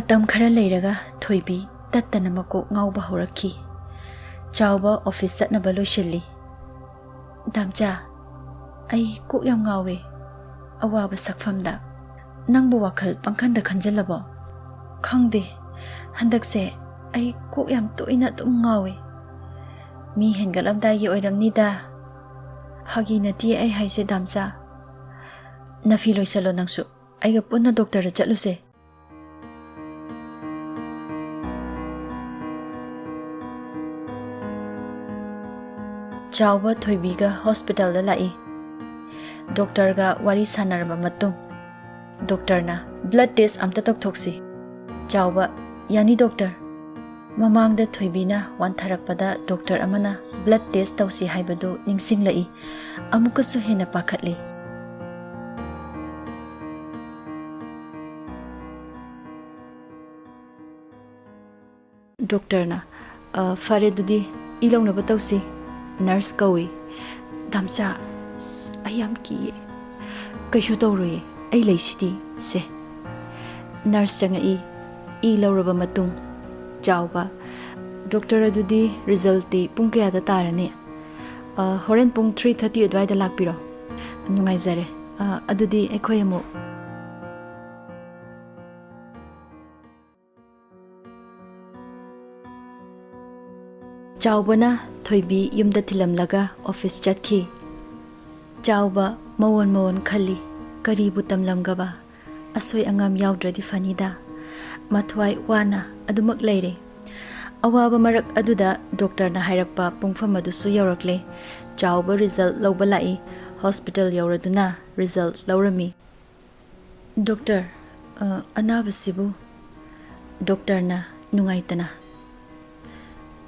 ꯃꯇꯝ ꯈꯔ ꯂꯩꯔꯒ ꯊꯣꯏꯕꯤ ꯇꯠꯇꯅ ꯃꯀꯣꯛ ꯉꯥꯎꯕ ꯍꯧꯔꯛꯈꯤ. ꯆꯥꯎꯕ ꯑꯣꯐꯤꯁ ꯆꯠꯅꯕ ꯂꯣꯏꯁꯤꯜꯂꯤ. ꯗꯥꯝꯆꯥ, ꯑꯩ ꯀꯣꯛ ꯌꯥꯝ ꯉꯥꯎꯋꯦ. ꯑꯋꯥꯕ ꯁꯛꯐꯝꯗ ꯅꯪꯕꯨ ꯋꯥꯈꯜ ꯄꯪꯈꯟꯗ ꯈꯟꯖꯜꯂꯕꯣ? ꯈꯪꯗꯦ, ꯍꯟꯗꯛꯁꯦ ꯑꯩ ꯀꯣꯛ ꯌꯥꯝ ꯇꯣꯏꯅ ꯑꯗꯨꯝ ꯉꯥꯎꯋꯦ. ꯃꯤ ꯍꯦꯟꯒꯠꯂꯝꯗꯥꯏꯒꯤ ꯑꯣꯏꯔꯝꯅꯤꯗ. ꯐꯥꯒꯤ ꯅꯠꯇꯤꯌꯦ ꯑꯩ ꯍꯥꯏꯁꯦ ꯗꯥꯝꯆꯥ. ꯅꯐꯤ ꯂꯣꯏꯁꯜꯂꯣ ꯅꯪꯁꯨ. ꯑꯩꯒ ꯄꯨꯟꯅ ꯗꯣꯛꯇꯔꯗ ꯆꯠꯂꯨꯁꯦ. ꯆꯥꯎꯕ ꯊꯣꯏꯕꯤꯒ ꯍꯣꯁꯄꯤꯇꯥꯜꯗ ꯂꯥꯛꯏ. ꯗꯣꯛꯇꯔꯒ ꯋꯥꯔꯤ ꯁꯥꯟꯅꯔꯕ ꯃꯇꯨꯡ ꯗꯣꯛꯇꯔꯅ ꯕ꯭ꯂꯗ ꯇꯦꯁ ꯑꯝꯇ ꯇꯧꯊꯣꯛꯁꯤ. ꯆꯥꯎꯕ: ꯌꯥꯅꯤ ꯗꯣꯛꯇꯔ. ꯃꯃꯥꯡꯗ ꯊꯣꯏꯕꯤꯅ ꯋꯥꯟꯊꯔꯛꯄꯗ ꯗꯣꯛꯇꯔ ꯑꯃꯅ ꯕ꯭ꯂꯗ ꯇꯦꯁ ꯇꯧꯁꯤ ꯍꯥꯏꯕꯗꯨ ꯅꯤꯡꯁꯤꯡꯂꯛꯏ. ꯑꯃꯨꯛꯀꯁꯨ ꯍꯦꯟꯅ ꯄꯥꯈꯠꯂꯤ. ꯗꯣꯛꯇꯔꯅ ꯐꯔꯦ ꯑꯗꯨꯗꯤ ꯏ ꯂꯧꯅꯕ ꯇꯧꯁꯤ. ꯅꯔꯁ ꯀꯧꯏ. ꯗꯥꯝꯆꯥ, ꯑꯩ ꯌꯥꯝ ꯀꯤꯌꯦ. ꯀꯩꯁꯨ ꯇꯧꯔꯣꯏꯌꯦ, ꯑꯩ ꯂꯩꯁꯤꯗꯤ. ꯁꯦ. ꯅꯔꯁ ꯆꯪꯉꯛꯏ. ꯏ ꯂꯧꯔꯕ ꯃꯇꯨꯡ ꯆꯥꯎꯕ: ꯗꯣꯛꯇꯔ, ꯑꯗꯨꯗꯤ ꯔꯤꯖꯜꯇꯤ ꯄꯨꯡ ꯀꯌꯥꯗ ꯇꯥꯔꯅꯤ? ꯍꯣꯔꯦꯟ ꯄꯨꯡ 3:30 ꯑꯗꯨꯋꯥꯏꯗ ꯂꯥꯛꯄꯤꯔꯣ. ꯅꯨꯡꯉꯥꯏꯖꯔꯦ. ꯑꯗꯨꯗꯤ ꯑꯩꯈꯣꯏ ꯑꯃꯨꯛ. ꯆꯥꯎꯕꯅ ꯊꯣꯏꯕꯤ ꯌꯨꯝꯗ ꯊꯤꯜꯂꯝꯂꯒ ꯑꯣꯐꯤꯁ ꯆꯠꯈꯤ. ꯆꯥꯎꯕ ꯃꯋꯣꯟ ꯃꯋꯣꯟ ꯈꯜꯂꯤ. ꯀꯔꯤꯕꯨ ꯇꯝꯂꯝꯒꯕ? ꯑꯁꯣꯏ ꯑꯉꯥꯝ ꯌꯥꯎꯗ꯭ꯔꯗꯤ ꯐꯅꯤꯗ. ꯃꯊ꯭ꯋꯥꯏ ꯋꯥꯅ ꯑꯗꯨꯃꯛ ꯂꯩꯔꯦ. ꯑꯋꯥꯕ ꯃꯔꯛ ꯑꯗꯨꯗ ꯗꯣꯛꯇꯔꯅ ꯍꯥꯏꯔꯛꯄ ꯄꯨꯡꯐꯝ ꯑꯗꯨꯁꯨ ꯌꯧꯔꯛꯂꯦ. ꯆꯥꯎꯕ ꯔꯤꯖꯜꯠ ꯂꯧꯕ ꯂꯥꯛꯏ. ꯍꯣꯁꯄꯤꯇꯥꯜ ꯌꯧꯔꯗꯨꯅ ꯔꯤꯖꯜꯠ ꯂꯧꯔꯝꯃꯤ. ꯗꯣꯛꯇꯔ, ꯑꯅꯥꯕꯁꯤꯕꯨ? ꯗꯣꯛꯇꯔꯅ ꯅꯨꯡꯉꯥꯏꯇꯅ: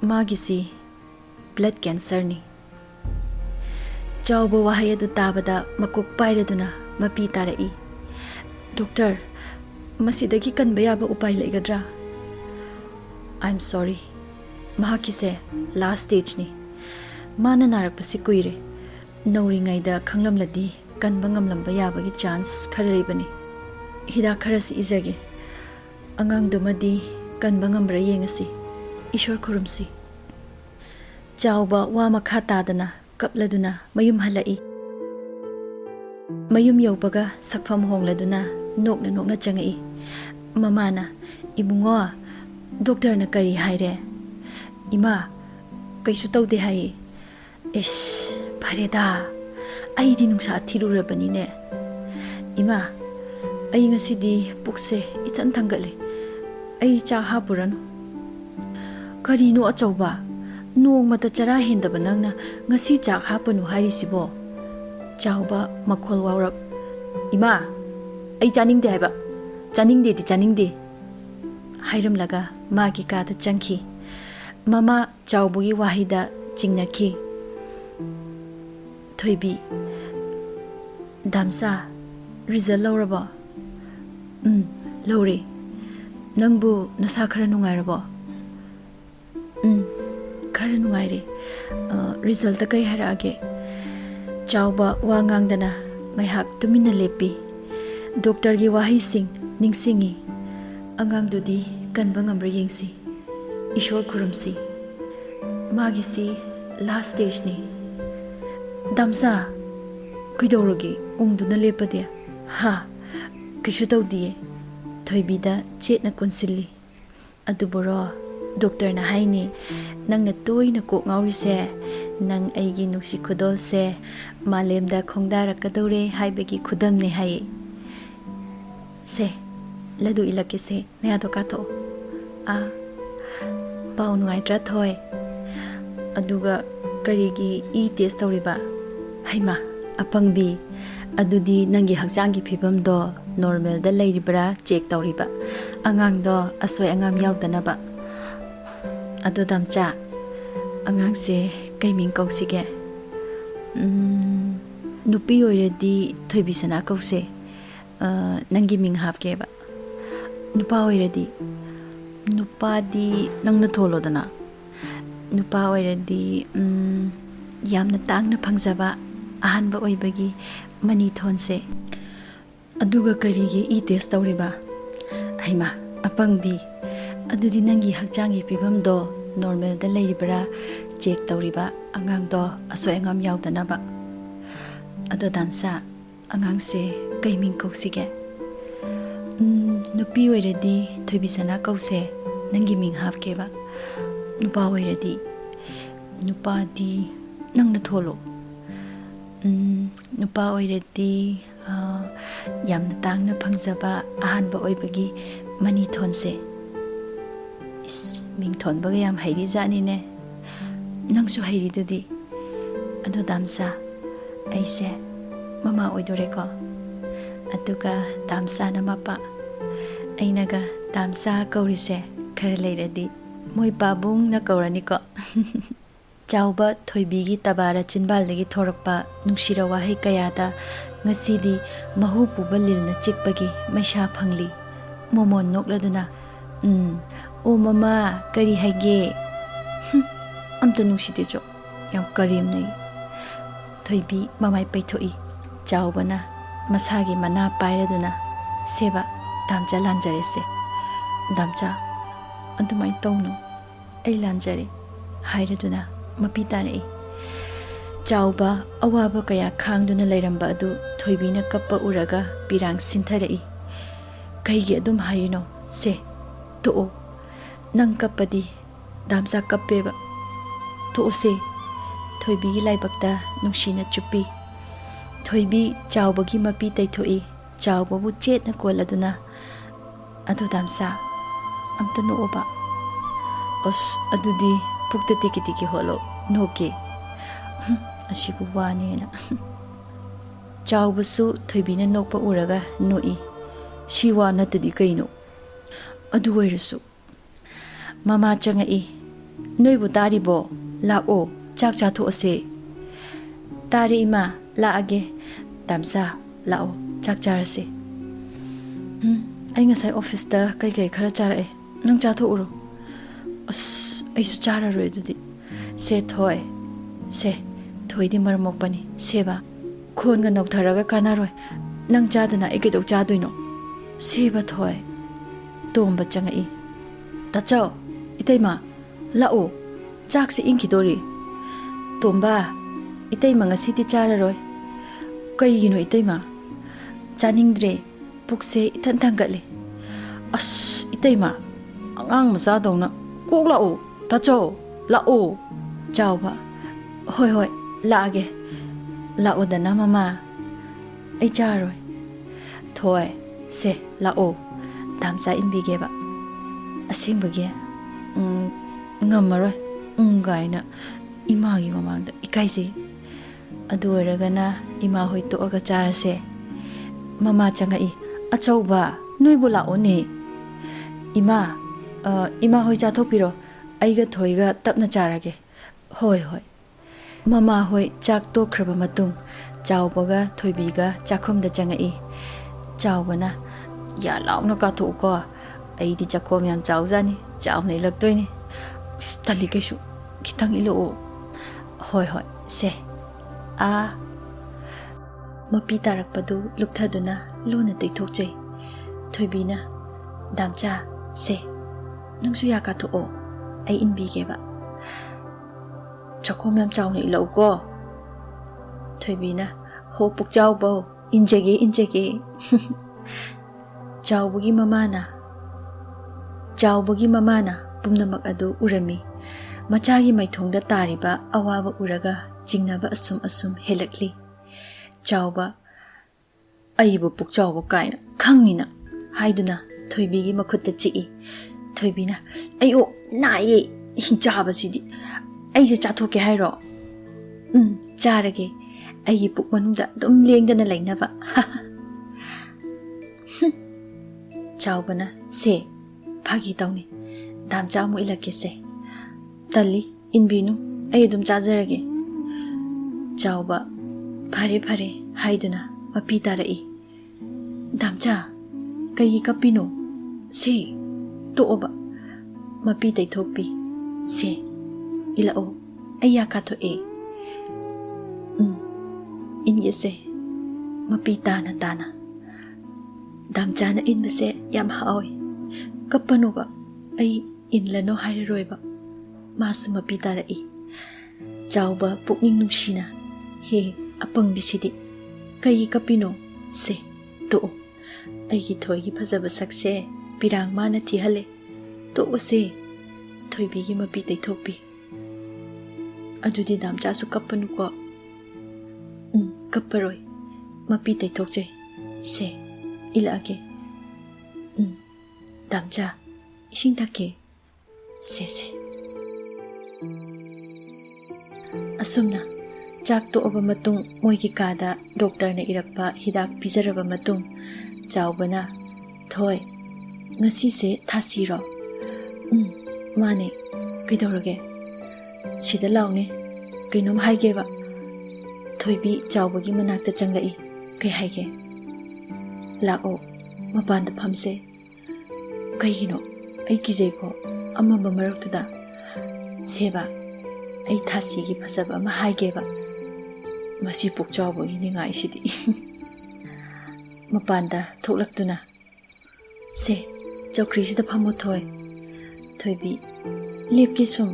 ꯃꯥꯒꯤꯁꯤ ꯕ꯭ꯂꯗ ꯀꯦꯟꯁꯔꯅꯤ. ꯆꯥꯎꯕ ꯋꯥꯍꯩ ꯑꯗꯨ ꯇꯥꯕꯗ ꯃꯀꯣꯛ ꯄꯥꯏꯔꯗꯨꯅ ꯃꯄꯤ ꯇꯥꯔꯛꯏ. ꯗꯣꯛꯇꯔ, ꯃꯁꯤꯗꯒꯤ ꯀꯟꯕ ꯌꯥꯕ ꯎꯄꯥꯏ ꯂꯩꯒꯗ꯭ꯔꯥ? ꯑꯥꯏ ꯑꯦꯝ ꯁꯣꯔꯤ. ꯃꯍꯥꯛꯀꯤꯁꯦ ꯂꯥꯁ ꯁ꯭ꯇꯦꯖꯅꯤ. ꯃꯥꯅ ꯅꯥꯔꯛꯄꯁꯤ ꯀꯨꯏꯔꯦ. ꯅꯧꯔꯤꯉꯩꯗ ꯈꯪꯂꯝꯂꯗꯤ ꯀꯟꯕ ꯉꯝꯂꯝꯕ ꯌꯥꯕꯒꯤ ꯆꯥꯟꯁ ꯈꯔ ꯂꯩꯕꯅꯤ. ꯍꯤꯗꯥꯛ ꯈꯔꯁꯤ ꯏꯖꯒꯦ. ꯑꯉꯥꯡꯗꯨꯃꯗꯤ ꯀꯟꯕ ꯉꯝꯕ꯭ꯔꯥ ꯌꯦꯡꯉꯁꯤ. ꯏꯁꯣꯔ ꯈꯨꯔꯨꯝꯁꯤ. ꯆꯥꯎꯕ ꯋꯥ ꯃꯈꯥ ꯇꯥꯗꯅ ꯀꯞꯂꯗꯨꯅ ꯃꯌꯨꯝ ꯍꯜꯂꯛꯏ. ꯃꯌꯨꯝ ꯌꯧꯕꯒ ꯁꯛꯐꯝ ꯍꯣꯡꯂꯗꯨꯅ ꯅꯣꯛꯅ ꯅꯣꯛꯅ ꯆꯪꯉꯛꯏ. ꯃꯃꯥꯅ: ꯏꯕꯨꯡꯉꯣ, ꯗꯣꯛꯇꯔꯅ ꯀꯔꯤ ꯍꯥꯏꯔꯦ? ꯏꯃꯥ, ꯀꯩꯁꯨ ꯇꯧꯗꯦ ꯍꯥꯏꯌꯦ. ꯏꯁ, ꯐꯔꯦꯗ. ꯑꯩꯗꯤ ꯅꯨꯡꯁꯥ ꯊꯤꯔꯨꯔꯕꯅꯤꯅꯦ. ꯏꯃꯥ, ꯑꯩ ꯉꯁꯤꯗꯤ ꯄꯨꯛꯁꯦ ꯏꯊꯟ ꯊꯟꯒꯠꯂꯦ. ꯑꯩ ꯆꯥꯛ ꯍꯥꯞꯄꯨꯔꯅꯨ. ꯀꯔꯤꯅꯣ ꯑꯆꯧꯕ? ꯅꯣꯡꯃꯇ ꯆꯔꯥ ꯍꯦꯟꯗꯕ ꯅꯪꯅ ꯉꯁꯤ ꯆꯥꯛ ꯍꯥꯞꯄꯅꯨ ꯍꯥꯏꯔꯤꯁꯤꯕꯣ? ꯆꯥꯎꯕ ꯃꯈꯣꯜ ꯋꯥꯎꯔꯞ: ꯏꯃꯥ, ꯑꯩ ꯆꯥꯅꯤꯡꯗꯦ ꯍꯥꯏꯕ. ꯆꯥꯅꯤꯡꯗꯦꯗꯤ ꯆꯥꯅꯤꯡꯗꯦ ꯍꯥꯏꯔꯝꯂꯒ ꯃꯥꯒꯤ ꯀꯥꯗ ꯆꯪꯈꯤ. ꯃꯃꯥ ꯆꯥꯎꯕꯒꯤ ꯋꯥꯍꯩꯗ ꯆꯤꯡꯅꯈꯤ. ꯊꯣꯏꯕꯤ: ꯗꯥꯝꯆꯥ, ꯔꯤꯖꯜꯠ ꯂꯧꯔꯕꯣ? ꯂꯧꯔꯦ. ꯅꯪꯕꯨ ꯅꯁꯥ ꯈꯔ ꯅꯨꯡꯉꯥꯏꯔꯕꯣ? ꯈꯔ ꯅꯨꯡꯉꯥꯏꯔꯦ. ꯔꯤꯖꯜꯠꯇ ꯀꯩ ꯍꯥꯏꯔꯛꯑꯒꯦ? ꯆꯥꯎꯕ ꯋꯥ ꯉꯥꯡꯗꯅ ꯉꯥꯏꯍꯥꯛ ꯇꯨꯃꯤꯟꯅ ꯂꯦꯞꯄꯤ. ꯗꯣꯛꯇꯔꯒꯤ ꯋꯥꯍꯩꯁꯤꯡ ꯅꯤꯡꯁꯤꯡꯉꯤ. ꯑꯉꯥꯡꯗꯨꯗꯤ ꯀꯟꯕ ꯉꯝꯕ꯭ꯔꯥ ꯌꯦꯡꯁꯤ. ꯏꯁꯣꯔ ꯈꯨꯔꯨꯝꯁꯤ. ꯃꯥꯒꯤꯁꯤ ꯂꯥꯁ ꯁ꯭ꯇꯦꯖꯅꯤ. ꯗꯥꯝꯆꯥ, ꯀꯩꯗꯧꯔꯒꯦ ꯎꯪꯗꯨꯅ ꯂꯦꯞꯄꯗꯤ? ꯀꯩꯁꯨ ꯇꯧꯗꯤꯌꯦ. ꯊꯣꯏꯕꯤꯗ ꯆꯦꯠꯅ ꯀꯣꯟꯁꯤꯜꯂꯤ. ꯑꯗꯨꯕꯨꯔꯣ, ꯗꯣꯛꯇꯔꯅ ꯍꯥꯏꯅꯤ, ꯅꯪꯅ ꯇꯣꯏꯅ ꯀꯣꯛ ꯉꯥꯎꯔꯤꯁꯦ ꯅꯪ ꯑꯩꯒꯤ ꯅꯨꯡꯁꯤ ꯈꯨꯗꯣꯜꯁꯦ ꯃꯥꯂꯦꯝꯗ ꯈꯣꯡꯗꯥꯔꯛꯀꯗꯧꯔꯦ ꯍꯥꯏꯕꯒꯤ ꯈꯨꯗꯝꯅꯦ ꯍꯥꯏꯌꯦ. ꯁꯦ, ꯂꯗꯨ ꯏꯜꯂꯛꯀꯦꯁꯦ. ꯅꯌꯥꯗꯣ ꯀꯥꯊꯣꯛꯑꯣ. ꯄꯥꯎ ꯅꯨꯡꯉꯥꯏꯇ꯭ꯔꯥ ꯊꯣꯏ? ꯑꯗꯨꯒ ꯀꯔꯤꯒꯤ ꯏ ꯇꯦꯁ ꯇꯧꯔꯤꯕ? ꯍꯩꯃꯥ, ꯑꯄꯪꯕꯤ, ꯑꯗꯨꯗꯤ ꯅꯪꯒꯤ ꯍꯛꯆꯥꯡꯒꯤ ꯐꯤꯕꯝꯗꯣ ꯅꯣꯔꯃꯦꯜꯗ ꯂꯩꯔꯤꯕ꯭ꯔꯥ ꯆꯦꯛ ꯇꯧꯔꯤꯕ. ꯑꯉꯥꯡꯗꯣ ꯑꯁꯣꯏ ꯑꯉꯥꯝ ꯌꯥꯎꯗꯅꯕ. ꯑꯗꯣ ꯗꯥꯝꯆꯥ, ꯑꯉꯥꯡꯁꯦ ꯀꯩ ꯃꯤꯡ ꯀꯧꯁꯤꯒꯦ? ꯅꯨꯄꯤ ꯑꯣꯏꯔꯗꯤ ꯊꯣꯏꯕꯤꯁꯅꯥ ꯀꯧꯁꯦ. ꯅꯪꯒꯤ ꯃꯤꯡ ꯍꯥꯞꯀꯦꯕ. ꯅꯨꯄꯥ ꯑꯣꯏꯔꯗꯤ? ꯅꯨꯄꯥꯗꯤ ꯅꯪꯅ ꯊꯣꯜꯂꯣꯗꯅ. ꯅꯨꯄꯥ ꯑꯣꯏꯔꯗꯤ ꯌꯥꯝꯅ ꯇꯥꯡꯅ ꯐꯪꯖꯕ ꯑꯍꯥꯟꯕ ꯑꯣꯏꯕꯒꯤ ꯃꯅꯤ ꯊꯣꯟꯁꯦ. ꯑꯗꯨꯒ ꯀꯔꯤꯒꯤ ꯏ ꯇꯦꯁ ꯇꯧꯔꯤꯕ? ꯍꯩꯃꯥ, Apangbi, adudi nangi hakjangi pibamdo normal da leiribra check tawriba angang do aso engam yaudana ba. Ado damsa angang se kaiming kausige. Nupi oiradi thoibisana kause nangi ming hapke ba. Nupa oiradi nupa di nangna tholo. Nupa oiradi yamna tangna phangjaba ahanba oibagi mani thonse. Is ming thonbaga yam hairi jani ne. Nangsu hairi dudi. Ado damsa aise mama oidore ko. Atuka damsa na mapa. Ainaga damsa kaurise khara leiradi moi babung na kaurani ko. Chauba thoibigi tabara chinbaldagi thorakpa nungsira wahai kayada ngasidi mahu puba lilna chikpagi maisha phangli. Momon nokladuna o mama kari haige amta nungside jo yam karim nei. Thoibi mamai paithoi chaubana masagi mana pairaduna seba damcha lanjarese. Damcha andumai tongno ai lanjare hairaduna mapi tarei. Chauba awaba kaya khangduna leiramba adu thoibina kappa uraga pirang sintharei. Kaigi adum hairino se to nang kappadi damsa kappeba to se thoibi gi laibakta nungsina chupi. Thoibi chaubagi mapi taithoi chaubabu chetna koladuna adu damsa amta no oba. Os adudi pukta tiki tiki holo noke asibu wani na. Chaubasu thoibina nokpa uraga noi. Shiwa natadi kaino. Adu oirasu mama changai noibu taribo lao chak chatho ase. Tari ima laage damsa lao chak charase. Ai ngasai office ta kai kai khara charae nang chatho uro. As aisu chara roi dudi se thoi se thoidi marmok pani seba khon ga nok tharaga kana roi nang chadana ekidok chadoino. Seba thoi tomba changai tachao itaima lao chak se inkidori tomba itaima ngasiti chararoi kaigino itaima chaningdre pukse ithan thangatle. As itaima angang macha dongna kok lao tachao lao chauba hoi hoi laage lao dana mama ai charoi thoi se lao damsa inbigeba asingbage ngamaroi gaina imagi mamangda ikaise. Adu oragana ima hoi to aga charase. Mama changai achauba noibu lao ne. Ima hoi chathopiro aiga thoiga tapna charage. Hoi hoi. Mama hoi chak tokhraba matung chaubaga thoibiga chakhomda changai. Chaubana ya launa ka tho ko ai di chakhom yam chaujani chaw nei laktoini tali kaisu kitang ilo. Hoi hoi se a mapi tarakpadu lukthaduna luna teithokchei. Thoibina damcha se nangsu ya ka tho ai inbigeba chakhom yam chaw nei lo ko. Thoibina ho puk chaw bo injege Chaubugi mamana pumnamak adu urami. Machagi maithongda tariba awaba uraga jingnaba asum helakli. Chauba aibu puk chauba kaina khangnina haiduna thoibigi makhutta chii. Thoibina ayo naye hinchaba sidi aise chathoke hairo. Charage ayi puk manungda dum lengdana lainaba. Chaubana se phagi tawni damcha mu ilake se tali inbinu ai dum chajarage. Chauba phare haiduna mapi tarai. Damcha kai kapino se to oba mapi taithopi se ilao aya ka tho e inye se mapi tana damcha na inbase yam hawi Kappanuba ai inlano hairaroiba masu mapi tarai chauba pukning nungsina he apang bisidi kai kapino se to ai gi thoi gi phajaba sakse pirang mana thi hale to se thoi bi gi mapi tai thokpi adudi damcha su kappanu ko kapparoi mapi tai thokje se ilage damcha ising thake se asumna chak to aba matung moigi kada doctor na irakpa hidak pijaraba matung chawbana thoi ngasi se thasiro mane kaidorage sida lawne kainom haige ba thoibi chawbagi manakta changlai kai haige lao mapanda phamse kaigino ai kijei ko amaba maraktuda seba ai thasi gi phasaba ma haige ba masi pukchawbagi ningai sidi mapanda thoklaktuna se chokri sida phamo thoibi lepki sum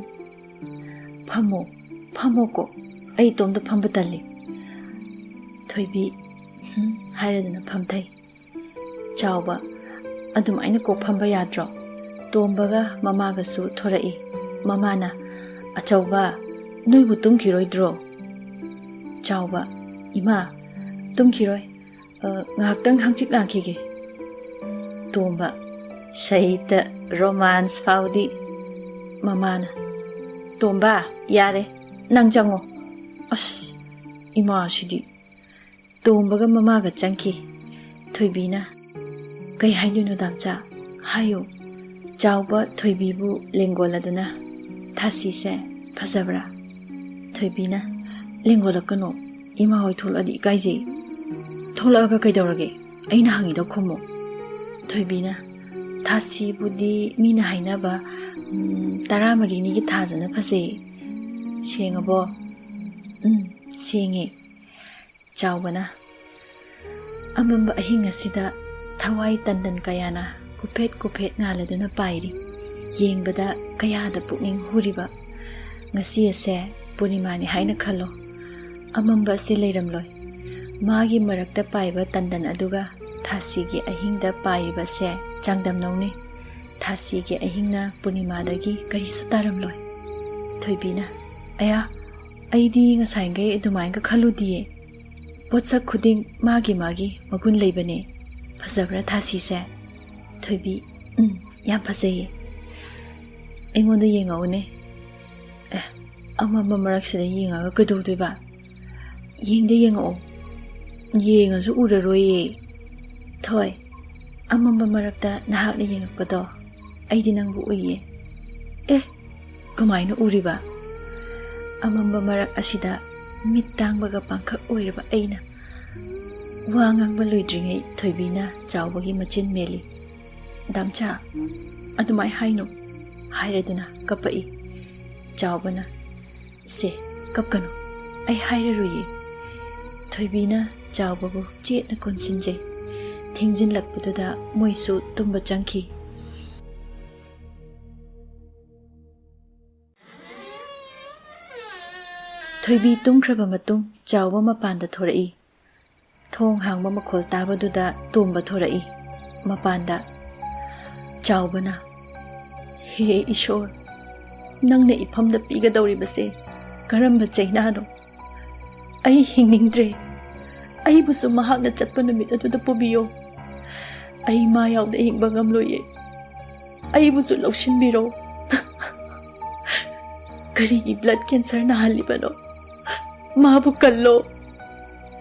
phamo ko ai tomda phamba talli thoibi hairaduna phamthai chawba adum aina ko phamba yadro tombaga mamaga su thorai mamana achauba noibu tumkhiroidro chawba ima tumkhiroi ngaktang hangchik lakhige tomba shaita romance faudi mamana tomba yare nang jango as ima sidi tombaga mamaga changki thoibina kai haidunu damcha hayo chawba thoibibu lengoladuna thasi se phasabra thoibina lengolakano ima hoi tholadi kaije tholaga kaidorage aina hangido khomo thoibina thasi budi mina hainaba taramari ni gi thajana phase sengabo senge chawbana amamba ahinga sida thawai tandan kayana kuphet ngaladuna pairi yengbada kayada pukning huriba ngasi ase punimani haina khalo amamba se leiramloi magi marakta paiba tandan aduga thasi gi ahingda paiba se changdam nongni thasi gi ahingna punimadagi kari sutaramloi thoibina aya aidi ngasaingai edumainga khaludie potsa khuding magi magun leibane phasabra thasi se thoibi yam phasei engonda yengaune amamba maraksida yengaga kadodoiba yengde yengao yengasu uraroye thoi amamba marakta nahakna yengakpado aidi nangbu uye kamaina uriba amamba marak asida mittangbaga pangkhak oiraba aina wa ngangba loidringai thoibina chawbagi machin meli damcha adumai haino hairaduna kapai chawbana se kapkano ai hairaruye thoibina chawbabu chetna konsinje thingjin lakpuda moisu tumba changki thoibi tumkhraba matung chawba mapanda thorai thong hangba makhol tabaduda tumba thorai mapanda chawbana he ishor nangna iphamda pigadawribase karamba chainano ai hingningdre ai busu mahakna chatpa namit aduda pubiyo ai ma yawda hingba ngamloye ai busu lawshinbiro karigi blood cancer na halibano mabu kallo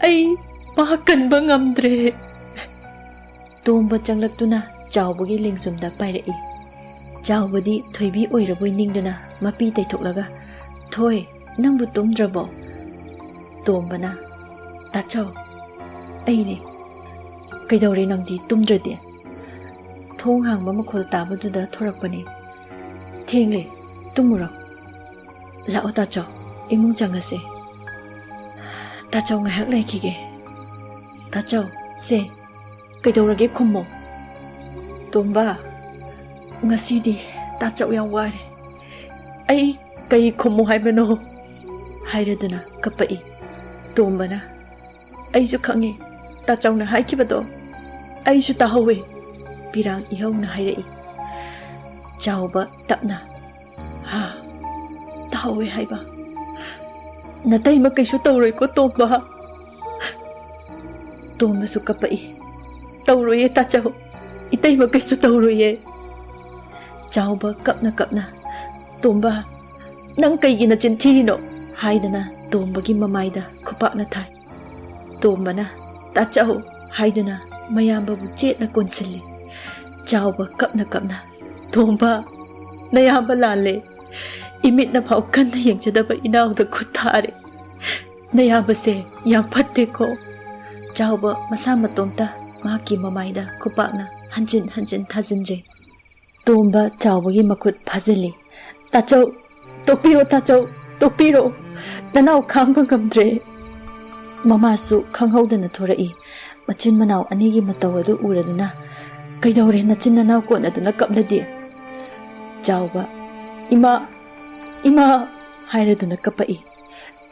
ai makanba ngamdre tomba changlaktuna chawbagi lingsumda pairai chawbadi thoibi oiraboi ningduna mapi taithoklaga thoi nangbu tumdrabo tombana tachaw aine kaidore nangdi tumdrade thong hangba makhol tabaduda thorakpane thengle tumuro lao tachaw imung changase tachaw ngahak laikhige tachaw se kaidorage khummo tomba Ngasidi tachau yang ware. Ai kai khomu haibano. Hairaduna kapai. Tombana. Ai su khange tachau na haikibado. Ai su tahawe. Pirang ihau na hairai. Chauba tapna. Ha. Tahawe haiba. Natai ma kaisu tauroi ko tomba. Tomba su kapai. Tauroi tachau. Itai ma kaisu tauroi. Chauba kapna. Tomba. Nang kaigi na chinthirino. Haidana tombagi mamaida khupak na thai. Tombana tachau haidana mayamba bu chet na konsilli. Chauba kapna. Tomba nayamba lale. Imit na phau kan na yengchadaba inaw da khuthare. Nayamba se yang phatte ko. Chauba masa matomta mahaki mamaida khupak na hanjin thajinje. Tomba chaubagi makhut phazili. Tachau tokpiro nanau khangba ngamdre. Mama su khanghaudana thorai. Machin manau anigi matau adu uraduna kaidore nachin nanau ko naduna kapladi. Chauba ima hairaduna kapai.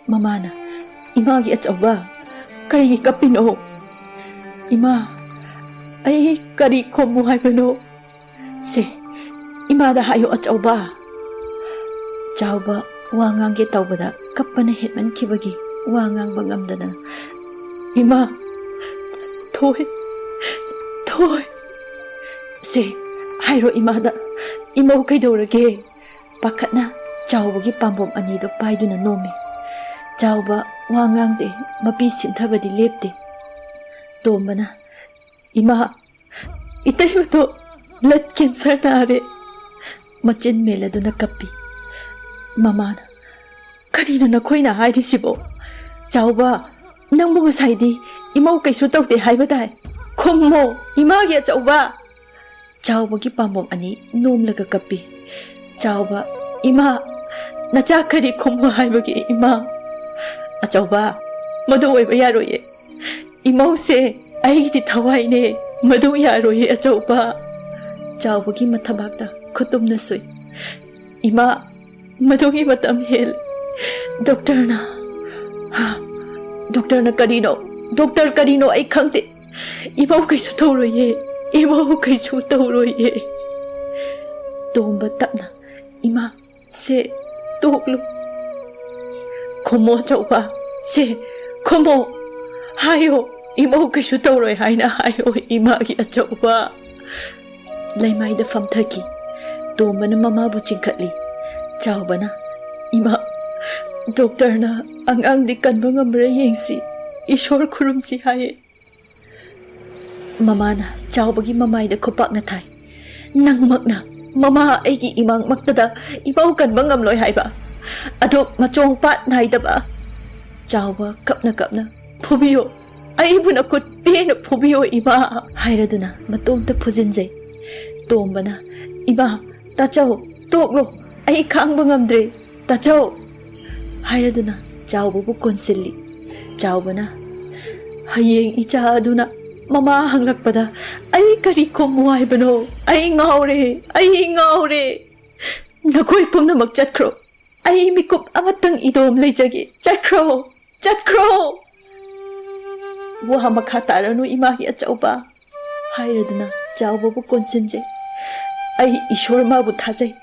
Mamana imagi achauba kaigi kapino. Ima ai kari khomu haibano. Se imada hayo achauba. Chauba wangang ke taubada kapana hetman kibagi wangang bangamdana. Ima thoi se hairo imada imau kaidorage. Pakatna chaubagi pambom ani do paiduna nome. Chauba wangang de mapi sinthabadi lepte. Tombana ima itai to blood cancer nare. Machin meladuna kapi. Mamana karina nakhoina hairisibo. Chauba nangbu ngasaidi imau kaisu tawte haibadai. Khommo imagi chauba. Chauba gi pambom ani nomlaga kapi. Chauba ima nacha kari khommo haibagi ima. Achauba madu oiba yaroye. Imau se aigi thawai ne madu yaroye achauba. Chauba gi mathabakta khutumna sui. Ima madugi matam hel. Doctor na karino ai khangte. Imau kaisu tawroye. Tomba tapna ima se toklu. Khomo chauba se khomo hayo imau kaisu tawroy haina hayo imagi achauba. Laimai da famthaki. Tomba na mama bu chingkhatli. Chaubana ima doctor na ang di kanba ngamra yengsi ishor khurumsi haye. Mamana chaubagi mamai da khopak na thai. Nangmakna mama aigi imang maktada imau kanba ngamloi haiba. Ado machong pat naidaba. Chauba kapna phubiyo. Ai buna kut pena phubiyo ima hairaduna matomta phujinjai. Tombana ima tachau toklo. Ai khangba ngamdre tachau hairaduna chauba bu konsilli. Chaubana hayeng icha aduna mama hanglakpada ai kari khomu haibano. Ai ngaure nakoi pumnamak chatkro. Ai mikup amatang idom leijagi chatkro wa makha taranu imagi achauba hairaduna chauba bu konsinje. Ai ishwar ma bu thajai.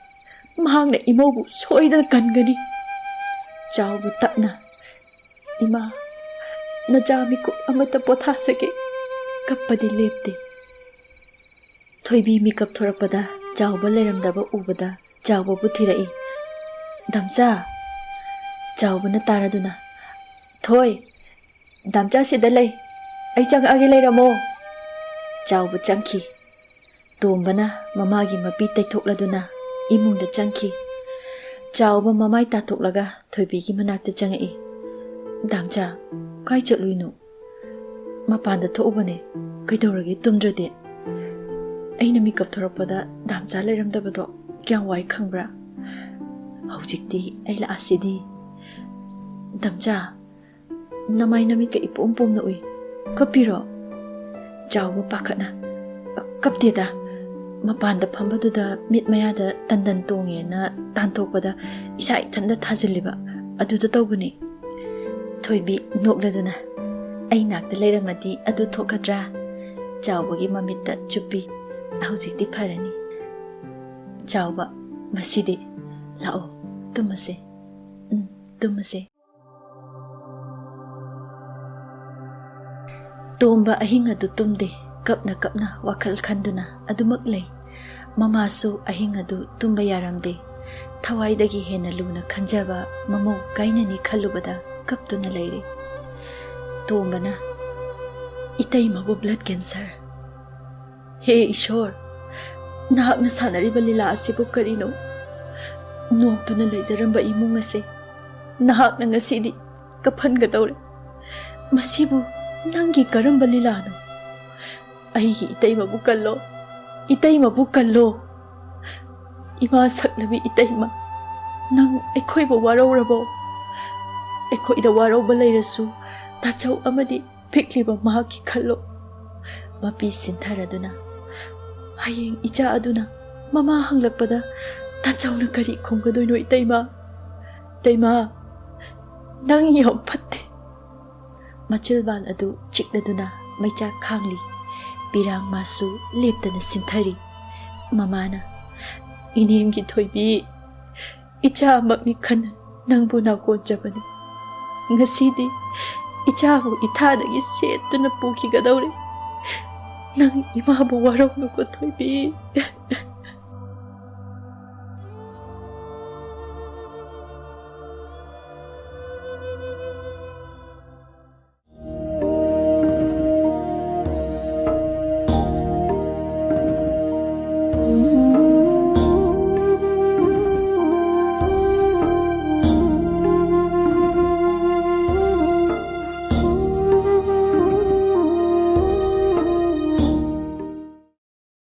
Mahangna imaubu soidana kangani. Chauba tapna ima najami ko amata pothasage kappadi lepte. Thoibi mikap thorapada chauba leramdaba ubada chauba bu thirai. Damcha chauba na taraduna thoi damcha sida lei ai chang age leiramo. Chauba changki. Tombana mamagi mapi taithokladuna imungda changki. Chauba mamai tathoklaga thoibigi manakta changai. Damcha kai chatluino. Mapanda thobane kaidorage tumdrade. Aina mikap thorapada damcha leiramdabado kyang wai khangbra. Haujikti aila asidi. Damcha namai nami ka ipom na ui. Kapiro. Chauba pakatna. Kapteda. ꯃꯄꯥꯟꯗ ꯐꯝꯕꯗꯨꯗ ꯃꯤꯠ ꯃꯌꯥꯗ ꯇꯟꯗꯟ ꯇꯣꯡꯉꯦꯅ ꯇꯥꯟꯊꯣꯛꯄꯗ ꯏꯁꯥ ꯏꯊꯟꯗ ꯊꯥꯖꯤꯜꯂꯤꯕ ꯑꯗꯨꯗ ꯇꯧꯕꯅꯤ꯫ ꯊꯣꯏꯕꯤ ꯅꯣꯛꯂꯗꯨꯅ ꯑꯩ ꯅꯥꯛꯇ ꯂꯩꯔꯝꯃꯗꯤ ꯑꯗꯨ ꯊꯣꯛꯀꯗ꯭ꯔꯥ? ꯆꯥꯎꯕꯒꯤ ꯃꯃꯤꯠꯇ ꯆꯨꯞꯄꯤ꯫ ꯍꯧꯖꯤꯛꯇꯤ ꯐꯔꯅꯤ꯫ ꯆꯥꯎꯕ ꯃꯁꯤꯗꯤ ꯂꯥꯛꯑꯣ ꯇꯨꯝꯃꯁꯦ꯫ ꯇꯨꯝꯃꯁꯦ꯫ ꯇꯣꯝꯕ ꯑꯍꯤꯡ ꯑꯗꯨ ꯇꯨꯝꯗꯦ꯫ ꯀꯞꯅ ꯀꯞꯅ ꯋꯥꯈꯜ ꯈꯟꯗꯨꯅ ꯑꯗꯨꯃꯛ ꯂꯩ꯫ ꯃꯃꯥꯁꯨ ꯑꯍꯤꯡ ꯑꯗꯨ ꯇꯨꯝꯕ ꯌꯥꯔꯝꯗꯦ꯫ ꯊꯋꯥꯏꯗꯒꯤ ꯍꯦꯟꯅ ꯂꯨꯅ ꯈꯟꯖꯕ ꯃꯃꯧ ꯀꯥꯏꯅꯅꯤ ꯈꯜꯂꯨꯕꯗ ꯀꯞꯇꯨꯅ ꯂꯩꯔꯦ꯫ ꯇꯣꯝꯕꯅ ꯏꯇꯩꯃꯕꯨ ꯕ꯭ꯂꯗ ꯀꯦꯟꯁꯔ꯫ ꯍꯦ ꯏꯁꯣꯔ, ꯅꯍꯥꯛꯅ ꯁꯥꯟꯅꯔꯤꯕ ꯂꯤꯂꯥ ꯑꯁꯤꯕꯨ ꯀꯔꯤꯅꯣ? ꯅꯣꯛꯇꯨꯅ ꯂꯩꯖꯔꯝꯕ ꯏꯃꯨꯡ ꯑꯁꯦ ꯅꯍꯥꯛꯅ ꯉꯁꯤꯗꯤ ꯀꯞꯍꯟꯒꯗꯧꯔꯦ꯫ ꯃꯁꯤꯕꯨ ꯅꯪꯒꯤ ꯀꯔꯝꯕ ꯂꯤꯂꯥꯅꯣ? ꯑꯩꯒꯤ ꯏꯇꯩꯃꯕꯨ ꯀꯜꯂꯣ, ꯏꯇꯩꯃꯕꯨ ꯀꯜꯂꯣ꯫ ꯏꯃꯥ ꯁꯛꯂꯕꯤ ꯏꯇꯩꯃ, ꯅꯪ ꯑꯩꯈꯣꯏꯕꯨ ꯋꯥꯔꯧꯔꯕꯣ? ꯑꯩꯈꯣꯏꯗ ꯋꯥꯔꯧꯕ ꯂꯩꯔꯁꯨ ꯇꯥꯆꯧ ꯑꯃꯗꯤ ꯄꯤꯛꯂꯤꯕ ꯃꯍꯥꯛꯀꯤ ꯈꯜꯂꯣ꯫ ꯃꯄꯤ ꯁꯤꯟꯊꯔꯗꯨꯅ ꯍꯌꯦꯡ ꯏꯆꯥ ꯑꯗꯨꯅ ꯃꯃꯥ ꯍꯪꯂꯛꯄꯗ ꯇꯥꯆꯧꯅ ꯀꯔꯤ ꯈꯨꯝꯒꯗꯣꯏꯅꯣ ꯏꯇꯩꯃ? ꯏꯇꯩꯃ, ꯅꯪ ꯌꯥꯝ ꯐꯠꯇꯦ꯫ ꯃꯆꯤꯜꯕꯥꯟ ꯑꯗꯨ ꯆꯤꯛꯂꯗꯨꯅ ꯃꯩꯆꯥꯛ ꯈꯥꯡꯂꯤ꯫ ꯄꯤꯔꯥꯡ ꯃꯥꯁꯨ ꯂꯦꯞꯇꯅ ꯁꯤꯟꯊꯔꯤ꯫ ꯃꯃꯥꯅ ꯏꯅꯦꯝꯒꯤ ꯊꯣꯏꯕꯤ, ꯏꯆꯥꯃꯛꯅꯤ ꯈꯟꯅ ꯅꯪꯕꯨ ꯅꯥꯀꯣꯟꯖꯕꯅꯤ꯫ ꯉꯁꯤꯗꯤ ꯏꯆꯥꯕꯨ ꯏꯊꯥꯗꯒꯤ ꯁꯦꯠꯇꯨꯅ ꯄꯨꯈꯤꯒꯗꯧꯔꯦ꯫ ꯅꯪ ꯏꯃꯥꯕꯨ ꯋꯥꯔꯧꯅꯨꯀꯣ ꯊꯣꯏꯕꯤ꯫